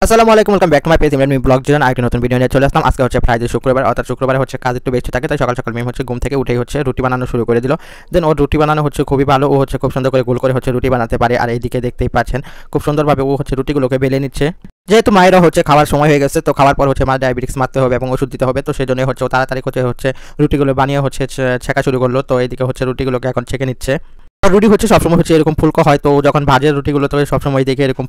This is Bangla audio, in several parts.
আসসালামু আলাইকুম, welcome back to my page Imran Mim blog Jibon. আরেকটা নতুন ভিডিও নিয়ে চলে আসলাম। আজকে হচ্ছে ফ্রাইডে, শুক্রবার, অর্থাৎ শুক্রবারে হচ্ছে কাজ একটু বেশি থাকে, তাই সকাল সকাল মিম হচ্ছে ঘুম থেকে উঠেই হচ্ছে রুটি বানানো শুরু করে দিল। দেন ওর রুটি বানানো হচ্ছে খুবই ভালো, ও হচ্ছে খুব সুন্দর করে গোল করে হচ্ছে রুটি বানাতে পারে। আর এইদিকে দেখতেই পাচ্ছেন খুব সুন্দরভাবে ও হচ্ছে রুটিগুলোকে বেলে নিচ্ছে। যেহেতু মায়েরা হচ্ছে খাওয়ার সময় হয়ে গেছে, তো খাওয়ার পর হচ্ছে মা ডায়াবেটিক্স মারতে হবে এবং ওষুধ দিতে হবে, তো সেই জন্য হচ্ছে ও তাড়াতাড়ি হচ্ছে রুটিগুলো বানিয়ে হচ্ছে ছেঁকা শুরু করলো। তো এইদিকে হচ্ছে রুটিগুলোকে এখন ছেঁকে নিচ্ছে। আর রুটি হচ্ছে সবসময় হচ্ছে এরকম ফুলকো হয়, তো যখন ভাজের রুটিগুলো তো সবসময় দেখে এরকম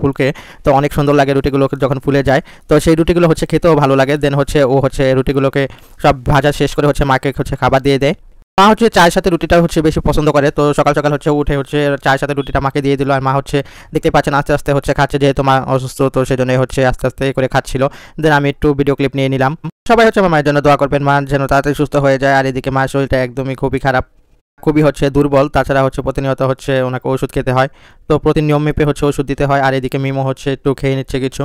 ফুলকে, তো অনেক সুন্দর লাগে রুটিগুলো যখন ফুলে যায়। তো সেই রুটিগুলো হচ্ছে খেতেও ভালো লাগে। দেন হচ্ছে ও হচ্ছে রুটিগুলোকে সব ভাজা শেষ করে হচ্ছে মাকে হচ্ছে খাবার দিয়ে দেয়। মা হচ্ছে চায়ের সাথে রুটিটা হচ্ছে বেশি পছন্দ করে, তো সকাল সকাল হচ্ছে উঠে হচ্ছে চায়ের সাথে রুটিটা মাকে দিয়ে দিল। আর মা হচ্ছে দেখতে পাচ্ছেন আস্তে আস্তে হচ্ছে খাচ্ছে, যেহেতু মা অসুস্থ, তো সেই জন্যই হচ্ছে আস্তে আস্তে করে খাচ্ছিল। দেন আমি একটু ভিডিও ক্লিপ নিয়ে নিলাম। সবাই হচ্ছে আমার মায়ের জন্য দোয়া করবেন, মা যেন তাড়াতাড়ি সুস্থ হয়ে যায়। আর এদিকে মায়ের শরীরটা একদমই খুবই খারাপ, খুবই হচ্ছে দুর্বল। তাছাড়া হচ্ছে প্রতিনিয়ত হচ্ছে ওনাকে ওষুধ খেতে হয়, তো প্রতি নিয়ম মেপে হচ্ছে ওষুধ দিতে হয়। আর এদিকে মিমো হচ্ছে একটু খেয়ে নিচ্ছে কিছু।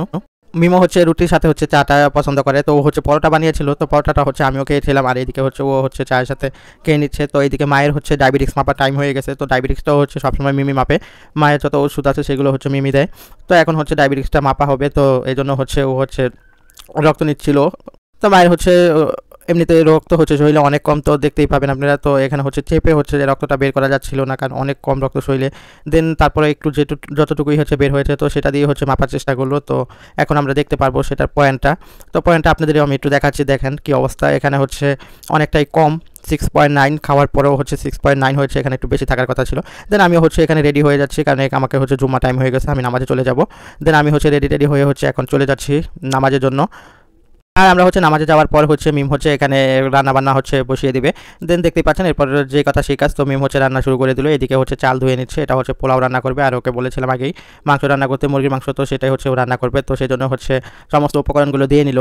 মিমো হচ্ছে রুটির সাথে হচ্ছে চাটা পছন্দ করে, তো ও হচ্ছে পরোটা বানিয়েছিল, তো পরোটাটা হচ্ছে আমিও খেয়েছিলাম। আর এদিকে হচ্ছে ও হচ্ছে চায়ের সাথে খেয়ে নিচ্ছে। তো এইদিকে মায়ের হচ্ছে ডায়াবেটিক্স মাপার টাইম হয়ে গেছে, তো ডায়াবেটিক্সটাও হচ্ছে সবসময় মিমি মাপে। মায়ের যত ওষুধ আছে সেগুলো হচ্ছে মিমি দেয়। তো এখন হচ্ছে ডায়াবেটিক্সটা মাপা হবে, তো এই জন্য হচ্ছে ও হচ্ছে রক্ত নিচ্ছিল। তো মায়ের হচ্ছে এমনিতে রক্ত হচ্ছে শরীরে অনেক কম, তো দেখতেই পাবেন আপনারা। তো এখানে হচ্ছে চেপে হচ্ছে যে রক্তটা বের করা যাচ্ছিল না, কারণ অনেক কম রক্ত শরীরে। দেন তারপরে একটু যতটুকুই হচ্ছে বের হয়েছে, তো সেটা দিয়ে হচ্ছে মাপার চেষ্টা করলো। তো এখন আমরা দেখতে পারবো সেটার পয়েন্টটা। তো পয়েন্টটা আপনাদের আমি একটু দেখাচ্ছি, দেখেন কি অবস্থা। এখানে হচ্ছে অনেকটাই কম, 6.9, খাওয়ার পরেও হচ্ছে 6.9 হয়েছে, এখানে একটু বেশি থাকার কথা ছিল। দেন আমি হচ্ছে এখানে রেডি হয়ে যাচ্ছি, কারণ আমাকে হচ্ছে জুম্মা টাইম হয়ে গেছে, আমি নামাজে চলে যাব। দেন আমি হচ্ছে রেডি হয়ে হচ্ছে এখন চলে যাচ্ছি নামাজের জন্য। আর আমরা হচ্ছে নামাজে যাওয়ার পর হচ্ছে মিম হচ্ছে এখানে রান্নাবান্না হচ্ছে বসিয়ে দিবে। দেন দেখতেই পাচ্ছেন এরপর যে কথা সেই কাজ, তো মিম হচ্ছে রান্না শুরু করে দিল। এদিকে হচ্ছে চাল ধুয়ে নিচ্ছে, এটা হচ্ছে পোলাও রান্না করবে। আর ওকে বলেছিলাম আগেই মাংস রান্না করতে, মুরগির মাংস, তো সেটাই হচ্ছে ও রান্না করবে। তো সেই জন্য হচ্ছে সমস্ত উপকরণগুলো দিয়ে নিল।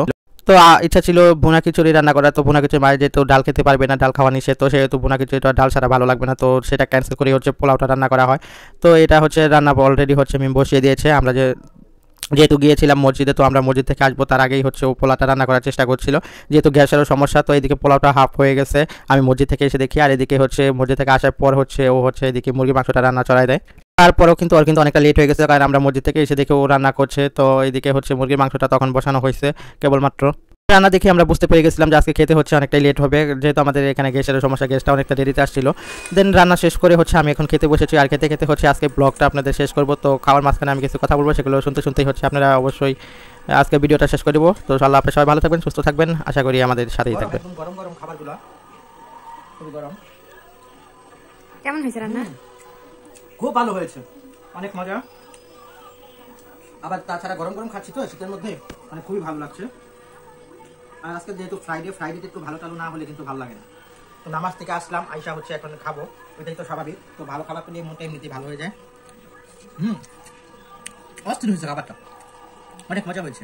তো ইচ্ছা ছিল ভুনা খিচুড়ি রান্না করা, তো ভুনা খিচুড়ি মায়ের যেহেতু ডাল খেতে পারবে না, ডাল খাওয়া নিষেধ, তো সেহেতু ভুনা খিচুড়িটা ডাল ছাড়া ভালো লাগবে না, তো সেটা ক্যান্সেল করে হচ্ছে পোলাওটা রান্না করা হয়। তো এটা হচ্ছে রান্না অলরেডি হচ্ছে মিম বসিয়ে দিয়েছে। আমরা যেহেতু গিয়েছিলাম মসজিদে, তো আমরা মসজিদ থেকে আসবো তার আগেই হচ্ছে ও পোলাওটা রান্না করার চেষ্টা করছিল, যেহেতু গ্যাসেরও সমস্যা। তো এদিকে পোলাওটা হাফ হয়ে গেছে, আমি মসজিদ থেকে এসে দেখি। আর এদিকে হচ্ছে মসজিদ থেকে আসার পর হচ্ছে ও হচ্ছে এদিকে মুরগির মাংসটা রান্না চড়াই দেয়। তারপরেও কিন্তু ওর কিন্তু অনেকটা লেট হয়ে গেছে, কারণ আমরা মসজিদ থেকে এসে দেখে ও রান্না করছে। তো এইদিকে হচ্ছে মুরগির মাংসটা তখন বসানো হয়েছে কেবলমাত্র। রান্না দেখে আমরা বুঝতে পেরে গেছিলাম যে আজকে খেতে হচ্ছে অনেকটাই লেট হবে, যেহেতু আমাদের এখানে গ্যাসের সমস্যা, গ্যাসটা অনেকটা দেরিতে আসছিল। দেন রান্না শেষ করে হচ্ছে আমি এখন খেতে বসেছি, আর খেতে খেতে হচ্ছে আজকে ব্লগটা আপনাদের শেষ করব। তো খাওয়ার মাঝখানে আমি কিছু কথা বলবো, সেগুলো শুনতেই হচ্ছে আপনারা অবশ্যই আজকে ভিডিওটা শেষ করে দেবো। তো আল্লাহ আপনি সবাই ভালো থাকবেন, সুস্থ থাকবেন, আশা করি আমাদের সাথেই থাকবেন। গরম গরম খাবারগুলো খুবই গরম। কেমন হয়েছে রান্না? খুব ভালো হয়েছে, অনেক মজা। আবার তাছাড়া গরম গরম খাচ্ছি তো শীতের মধ্যে, মানে খুবই ভালো লাগছে। আর আজকে যেহেতু ফ্রাইডেতে একটু ভালো টালো না হলে কিন্তু ভালো লাগে না। তো নামাজ থেকে আসলাম, আইসা হচ্ছে এখন খাবো, ওইটাই তো স্বাভাবিক। তো ভালো খাবার পেলে মনটা এমনিতেই ভালো হয়ে যায়। অস্থির হয়েছে খাবারটা, অনেক মজা হয়েছে।